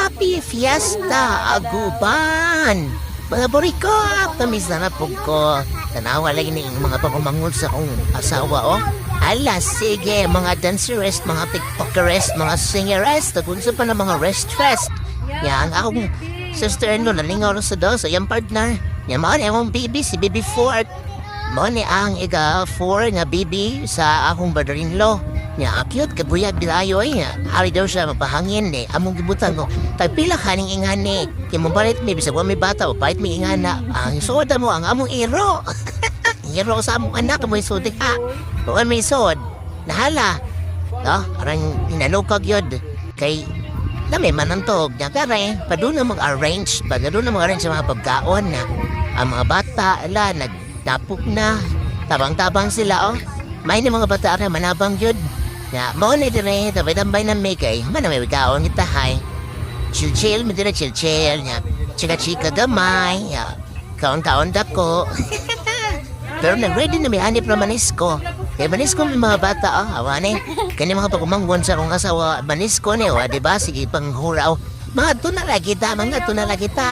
Happy Fiesta Aguban! Mga boriko, tamis na napog ko. Tanawa lagi ni mga pagumangol sa akong asawa, oh. Ala, sige, mga dancerist, mga tiktokerist, mga singerist, tagunsa pa na mga restress. Yan, akong sister-in-law, nalingaw na sa daw sa iyang partner. Yan, mga ni akong baby, si baby Ford. Mga ni ang iga-4 na baby sa akong brother-in-law. Nya, cute, kabuyag bilayo eh. Hari daw siya mapahangin eh. Among gibutan ko. Tay pila kaning ingani. Kaya mo balit may bisag may bata o pahit may ingana. Ang soda mo, ang among iro. Iro sa among anak mo isod ha. O may isod. Nahala. No, arang hinalukag yun. Kay may manantog niya. Pero eh, pa doon na mag-arrange. Pa doon na mag-arrange sa mga pagkaon na. Ang mga bata, ala, nagtapok na. Tabang-tabang sila, oh. May ni mga bata na manabang yun. Ya, mo na dire, tabay tambay na may kay, manamay kaon kita hay. Chill, medyo chill ya. Chika gamay, ya. Kaon dako. Pero nag-ready na may hanip na manisko. Kaya manisko may mga bata, awane. Kani mga pagumanggon sa akong asawa, manisko ni, di ba? Sige, panghuraw. Mga tunala kita.